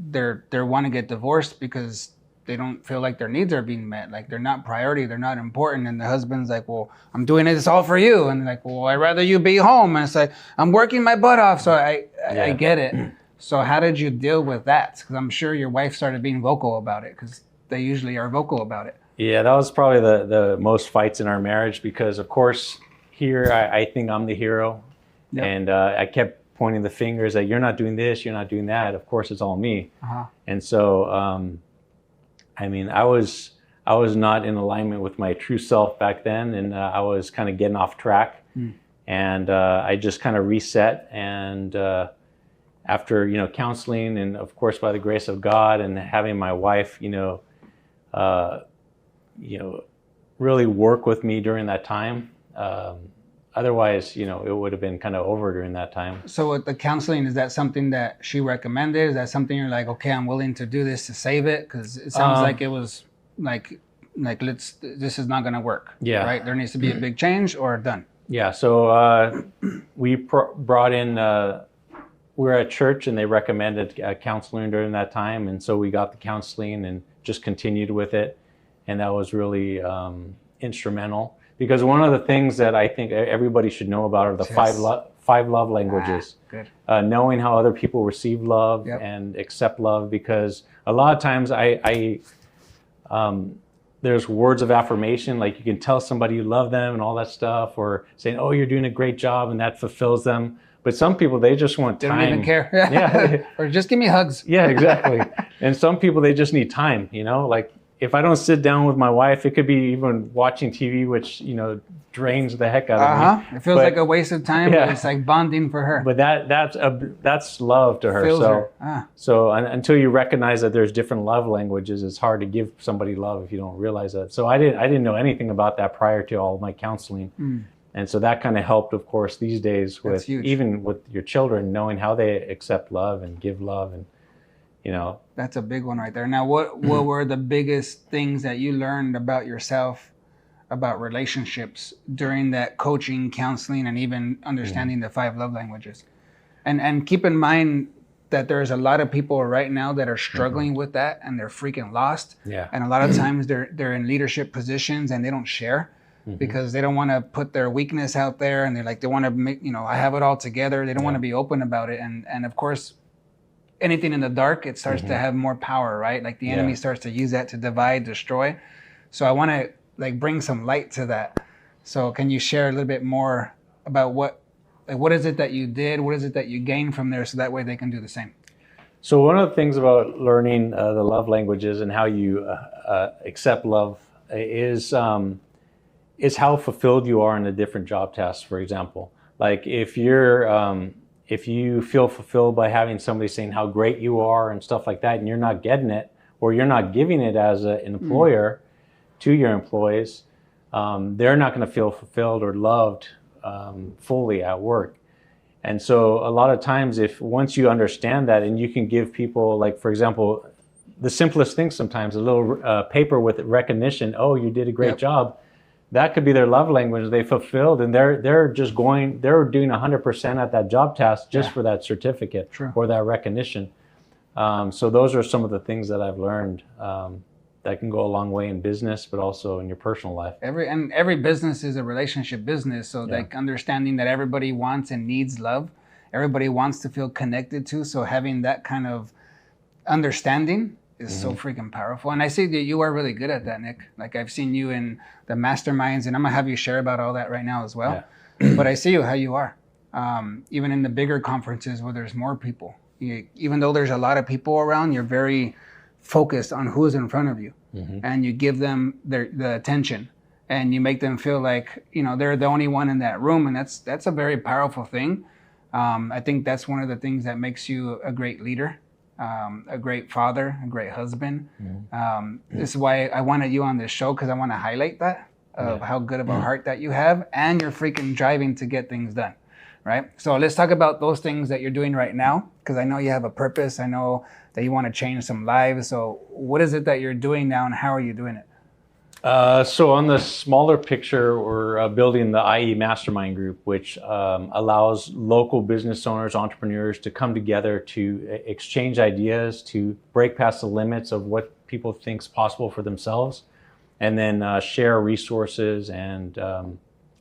want to get divorced because they don't feel like their needs are being met. Like they're not priority, they're not important. And the husband's like, well, I'm doing this all for you. And they're like, well, I'd rather you be home. And it's like, I'm working my butt off. So I get it. So how did you deal with that? Because I'm sure your wife started being vocal about it, because they usually are vocal about it. Yeah, that was probably the most fights in our marriage, because of course here I think I'm the hero. Yep. And I kept pointing the fingers that you're not doing this, you're not doing that. Of course it's all me. And so I mean, I was not in alignment with my true self back then, and I was kind of getting off track. And I just kind of reset, and after, you know, counseling, and of course by the grace of God and having my wife, you know, really work with me during that time. Otherwise, you know, it would have been kind of over during that time. So with the counseling, is that something that she recommended? Is that something you're like, okay, I'm willing to do this to save it? Because it sounds like it was like this is not going to work. Yeah. Right? There needs to be a big change, or done. Yeah. So we brought in, we were at church and they recommended counseling during that time. And so we got the counseling and just continued with it. And that was really instrumental. Because one of the things that I think everybody should know about are the five love languages. Good. Knowing how other people receive love and accept love. Because a lot of times there's words of affirmation, like you can tell somebody you love them and all that stuff, or saying, oh, you're doing a great job, and that fulfills them. But some people, they just want time. They don't even care. Yeah. Or just give me hugs. Yeah, exactly. And some people, they just need time, you know, like if I don't sit down with my wife, it could be even watching TV, which, you know, drains the heck out of me. It feels like a waste of time, but it's like bonding for her. But that's love to her. So until you recognize that there's different love languages, it's hard to give somebody love if you don't realize that. So I didn't know anything about that prior to all of my counseling. And so that kind of helped, of course, these days with even with your children, knowing how they accept love and give love, and you know. That's a big one right there. Now, what were the biggest things that you learned about yourself, about relationships during that coaching, counseling, and even understanding the 5 love languages? And keep in mind that there's a lot of people right now that are struggling with that, and they're freaking lost. Yeah. And a lot of times they're in leadership positions and they don't share. Because they don't want to put their weakness out there, and they want to make, you know, I have it all together. They don't want to be open about it. And of course, anything in the dark, it starts to have more power, right? Like the enemy starts to use that to divide, destroy. So I want to bring some light to that. So can you share a little bit more about what is it that you did? What is it that you gained from there, so that way they can do the same? So one of the things about learning the love languages and how you accept love is how fulfilled you are in the different job tasks. For example, like if you feel fulfilled by having somebody saying how great you are and stuff like that, and you're not getting it, or you're not giving it as an employer to your employees, they're not going to feel fulfilled or loved fully at work. And so a lot of times, once you understand that, and you can give people, like, for example, the simplest thing sometimes, a little paper with recognition, oh, you did a great job. That could be their love language. They fulfilled, and they're doing 100% at that job task just for that certificate or that recognition. So those are some of the things that I've learned that can go a long way in business, but also in your personal life. Every business is a relationship business. So like understanding that everybody wants and needs love, everybody wants to feel connected to. So having that kind of understanding is so freaking powerful. And I see that you are really good at that, Nick. Like I've seen you in the masterminds, and I'm gonna have you share about all that right now as well. But I see how you are. Even in the bigger conferences where there's more people, even though there's a lot of people around, you're very focused on who's in front of you, and you give them the attention, and you make them feel like, you know, they're the only one in that room. And that's a very powerful thing. I think that's one of the things that makes you a great leader. A great father, a great husband. This is why I wanted you on this show, because I want to highlight that of how good of a heart that you have, and you're freaking driving to get things done, right? So let's talk about those things that you're doing right now, because I know you have a purpose. I know that you want to change some lives. So what is it that you're doing now, and how are you doing it? So on the smaller picture, we're building the IE Mastermind Group, which allows local business owners, entrepreneurs to come together to exchange ideas, to break past the limits of what people think is possible for themselves, and then share resources and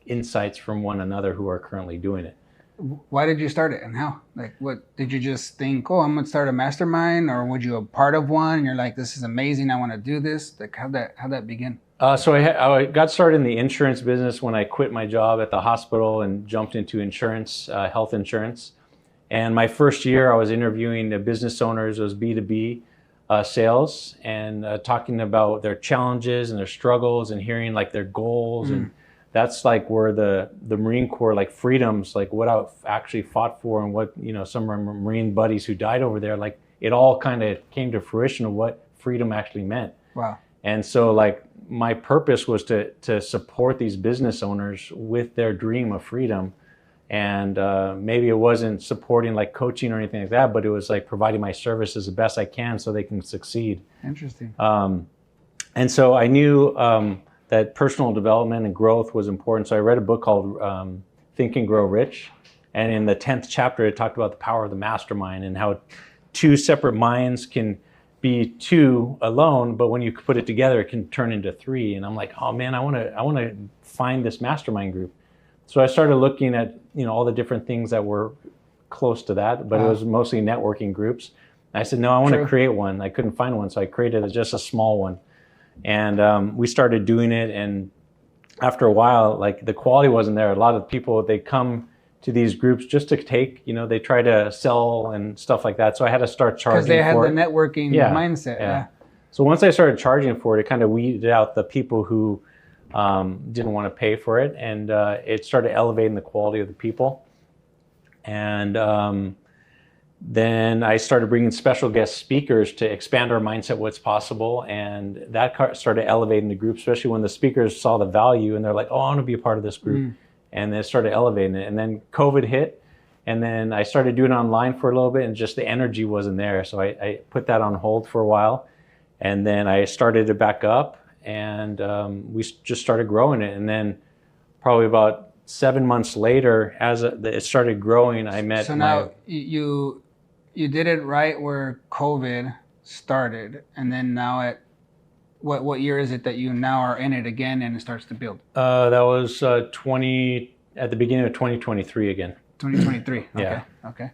insights from one another who are currently doing it. Why did you start it and how? Like, what did you just think, oh, I'm going to start a mastermind, or would you a part of one and you're like, this is amazing, I want to do this? Like, how'd that begin? So I got started in the insurance business when I quit my job at the hospital and jumped into insurance, health insurance. And my first year, I was interviewing the business owners. It was B2B sales, and talking about their challenges and their struggles, and hearing like their goals. And that's like where the Marine Corps, like freedoms, like what I actually fought for, and what, you know, some of my Marine buddies who died over there, like it all kind of came to fruition of what freedom actually meant. Wow. And so like my purpose was to support these business owners with their dream of freedom. And maybe it wasn't supporting like coaching or anything like that, but it was like providing my services the best I can so they can succeed. Interesting. And so I knew that personal development and growth was important. So I read a book called Think and Grow Rich. And in the 10th chapter, it talked about the power of the mastermind and how two separate minds can be two alone, but when you put it together, it can turn into three. And I'm like, oh man, I want to find this mastermind group. So I started looking at, you know, all the different things that were close to that, but it was mostly networking groups. And I said, no, I want to create one. I couldn't find one, so I created just a small one. And we started doing it. And after a while, like the quality wasn't there. A lot of people, they come to these groups just to take, you know, they try to sell and stuff like that. So I had to start charging for it. Because they had the networking mindset. Yeah. So once I started charging for it, it kind of weeded out the people who didn't want to pay for it. And it started elevating the quality of the people. And then I started bringing special guest speakers to expand our mindset, what's possible. And that started elevating the group, especially when the speakers saw the value and they're like, oh, I want to be a part of this group. And then it started elevating it. And then COVID hit. And then I started doing it online for a little bit, and just the energy wasn't there. So I put that on hold for a while. And then I started it back up, and we just started growing it. And then probably about 7 months later, as it started growing, I met. So now you did it right where COVID started, and then now at what year is it that you now are in it again and it starts to build? That was at the beginning of 2023 again. 2023. Okay. Yeah. Okay.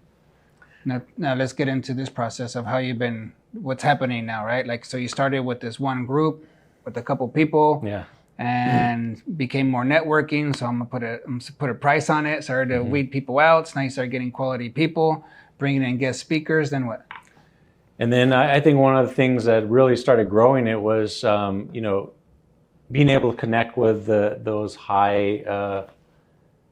Now let's get into this process of how you've been. What's happening now, right? Like, so you started with this one group with a couple people. Yeah. And became more networking. So I'm gonna put a price on it. Started to weed people out. So now you start getting quality people, bringing in guest speakers. Then what? And then I think one of the things that really started growing it was, you know, being able to connect with those high,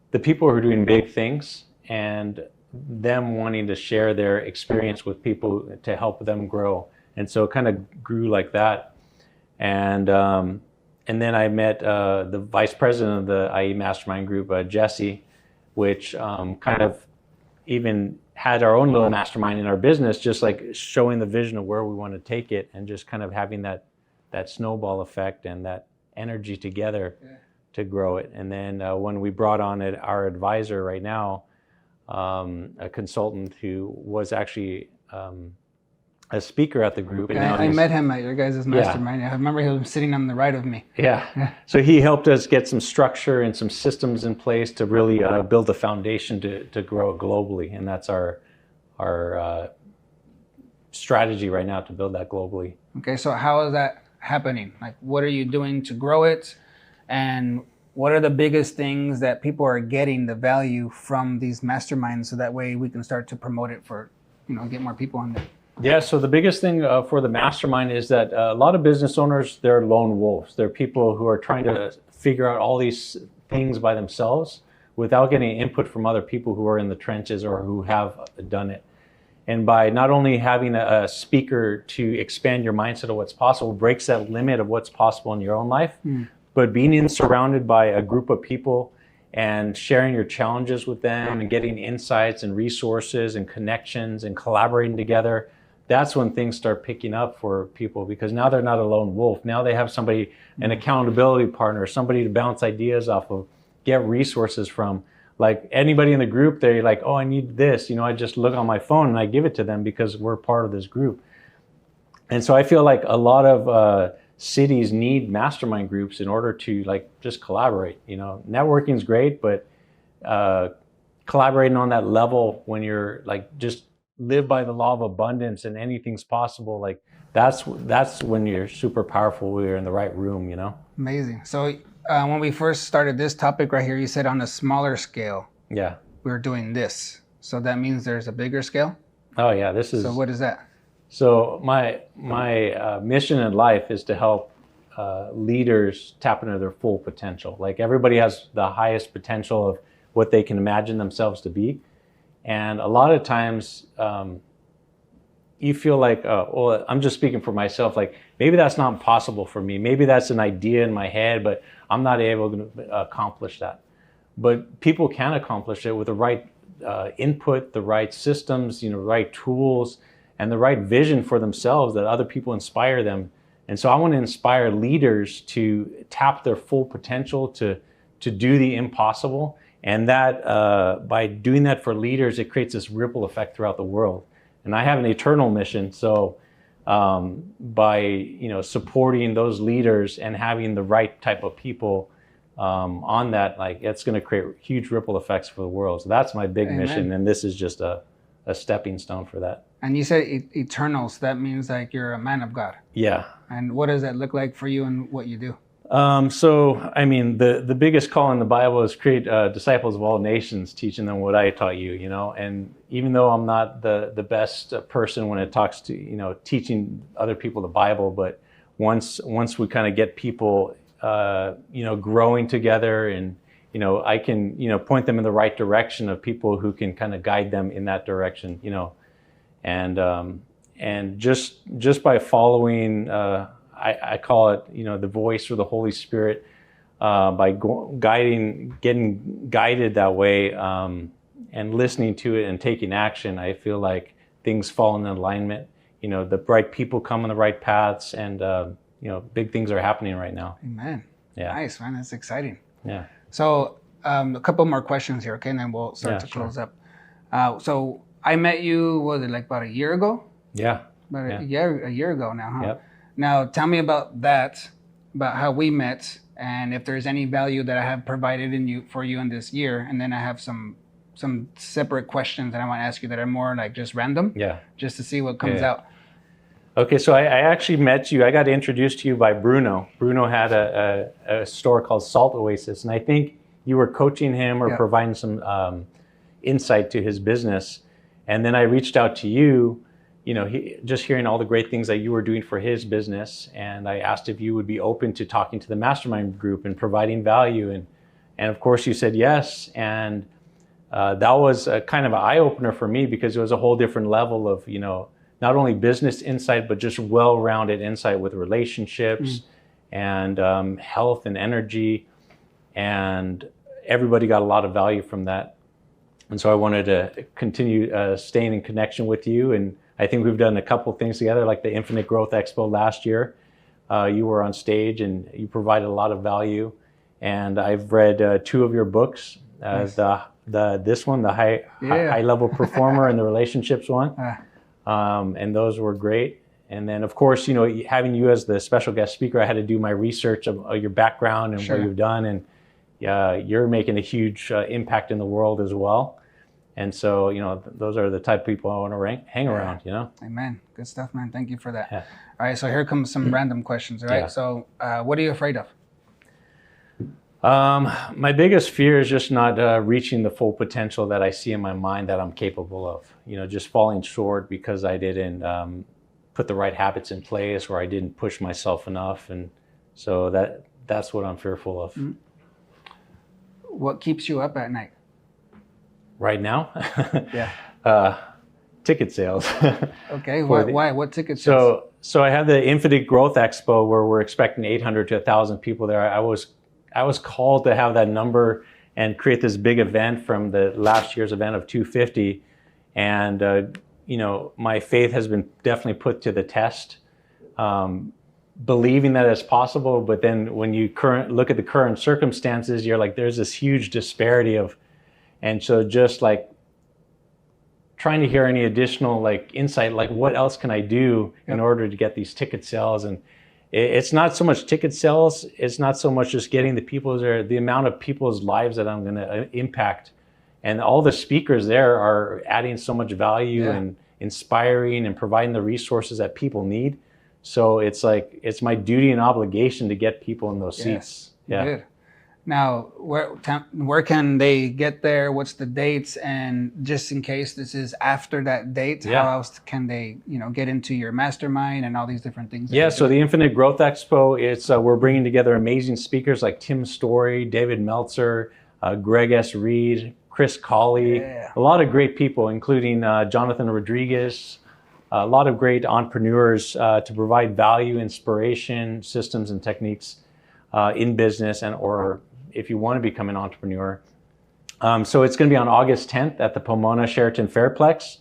the people who are doing big things, and them wanting to share their experience with people to help them grow. And so it kind of grew like that. And then I met the vice president of the IE Mastermind Group, Jesse, which kind of even had our own little mastermind in our business, just like showing the vision of where we want to take it, and just kind of having that snowball effect and that energy together to grow it. And then when we brought on our advisor right now, a consultant who was actually a speaker at the group. And I met him at your guys' mastermind. I remember he was sitting on the right of me. Yeah. So he helped us get some structure and some systems in place to really build the foundation to grow it globally. And that's our strategy right now, to build that globally. Okay, so how is that happening? Like, what are you doing to grow it? And what are the biggest things that people are getting the value from these masterminds, so that way we can start to promote it for, get more people on there? Yeah, so the biggest thing for the mastermind is that a lot of business owners, they're lone wolves. They're people who are trying to figure out all these things by themselves without getting input from other people who are in the trenches or who have done it. And by not only having a speaker to expand your mindset of what's possible, breaks that limit of what's possible in your own life, but being surrounded by a group of people and sharing your challenges with them and getting insights and resources and connections and collaborating together, that's when things start picking up for people, because now they're not a lone wolf. Now they have somebody, an accountability partner, somebody to bounce ideas off of, get resources from. Like anybody in the group, they're like, oh, I need this. I just look on my phone and I give it to them because we're part of this group. And so I feel like a lot of cities need mastermind groups in order to like just collaborate. Networking is great, but collaborating on that level when you're like just live by the law of abundance and anything's possible, like that's when you're super powerful. We're in the right room. Amazing. So when we first started this topic right here, you said on a smaller scale. Yeah. We're doing this. So that means there's a bigger scale? Oh yeah, this is. So what is that? So my mission in life is to help leaders tap into their full potential. Like everybody has the highest potential of what they can imagine themselves to be. And a lot of times you feel like, well, I'm just speaking for myself, like maybe that's not possible for me. Maybe that's an idea in my head, but I'm not able to accomplish that. But people can accomplish it with the right input, the right systems, right tools, and the right vision for themselves that other people inspire them. And so I want to inspire leaders to tap their full potential, to do the impossible. And that by doing that for leaders, it creates this ripple effect throughout the world. And I have an eternal mission. So by supporting those leaders and having the right type of people on that, like it's going to create huge ripple effects for the world. So that's my big mission, and this is just a stepping stone for that. And you said eternals. That means like you're a man of God. Yeah. And what does that look like for you and what you do? So, I mean, the biggest call in the Bible is create disciples of all nations, teaching them what I taught you, and even though I'm not the best person when it talks to, teaching other people the Bible, but once we kind of get people, growing together and, I can, point them in the right direction of people who can kind of guide them in that direction, and just by following, I call it, the voice or the Holy Spirit, by getting guided that way, and listening to it and taking action. I feel like things fall in alignment. The right people come on the right paths, and big things are happening right now. Amen. Yeah. Nice, man. That's exciting. Yeah. So a couple more questions here, okay, and then we'll start to close up. So I met you, was it like about a year ago? Yeah. A year ago now, huh? Yep. Now, tell me about that, about how we met, and if there's any value that I have provided for you in this year. And then I have some separate questions that I want to ask you that are more like just random, just to see what comes out. Okay, so I actually met you. I got introduced to you by Bruno. Bruno had a store called Salt Oasis, and I think you were coaching him or providing some insight to his business. And then I reached out to you. Just hearing all the great things that you were doing for his business. And I asked if you would be open to talking to the mastermind group and providing value. And of course you said yes. And that was a kind of an eye-opener for me, because it was a whole different level of, not only business insight, but just well-rounded insight with relationships and health and energy. And everybody got a lot of value from that. And so I wanted to continue staying in connection with you. And I think we've done a couple things together, like the Infinite Growth Expo last year. You were on stage and you provided a lot of value. And I've read 2 of your books, nice. This one, the high level performer, and the relationships one. And those were great. And then of course, having you as the special guest speaker, I had to do my research of your background and what you've done. And you're making a huge impact in the world as well. And so, those are the type of people I want to hang around, Amen. Good stuff, man. Thank you for that. Yeah. All right. So here comes some random questions. All right. Yeah. So what are you afraid of? My biggest fear is just not reaching the full potential that I see in my mind that I'm capable of, just falling short because I didn't put the right habits in place, or I didn't push myself enough. And so that's what I'm fearful of. Mm-hmm. What keeps you up at night? Right now? Ticket sales. Okay, why? What ticket sales? So I have the Infinite Growth Expo where we're expecting 800 to 1,000 people there. I was called to have that number and create this big event from the last year's event of 250. And my faith has been definitely put to the test, believing that it's possible. But then when you look at the current circumstances, you're like, there's this huge disparity and so just like trying to hear any additional like insight, like what else can I do in order to get these ticket sales? And it's not so much ticket sales. It's not so much just getting the people there, the amount of people's lives that I'm going to impact. And all the speakers there are adding so much value and inspiring and providing the resources that people need. So it's like, it's my duty and obligation to get people in those seats. Yeah. Good. Now, where can they get there? What's the dates? And just in case this is after that date, how else can they, get into your mastermind and all these different things? Yeah, so the Infinite Growth Expo, it's we're bringing together amazing speakers like Tim Story, David Meltzer, Greg S. Reed, Chris Colley, a lot of great people, including Jonathan Rodriguez, a lot of great entrepreneurs to provide value, inspiration, systems, and techniques in business or if you want to become an entrepreneur. So it's going to be on August 10th at the Pomona Sheraton Fairplex.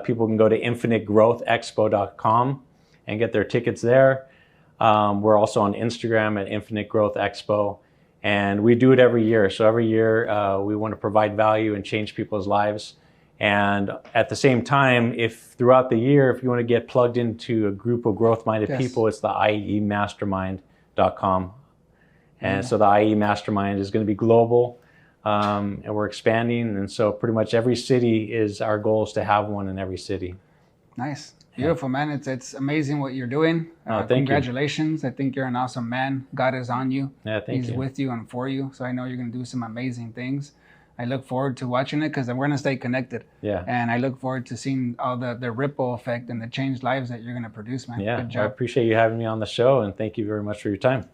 People can go to infinitegrowthexpo.com and get their tickets there. We're also on Instagram at Infinite Growth Expo. And we do it every year. So every year we want to provide value and change people's lives. And at the same time, if throughout the year, if you want to get plugged into a group of growth-minded people, it's the IEmastermind.com. And so the IE Mastermind is going to be global, and we're expanding. And so pretty much every city our goal is to have one in every city. Nice. Beautiful, man. It's amazing what you're doing. Congratulations. I think you're an awesome man. God is on you. Yeah, thank you. He's with you and for you. So I know you're going to do some amazing things. I look forward to watching it because we're going to stay connected. Yeah. And I look forward to seeing all the ripple effect and the changed lives that you're going to produce, man. Yeah. Good job. I appreciate you having me on the show, and thank you very much for your time.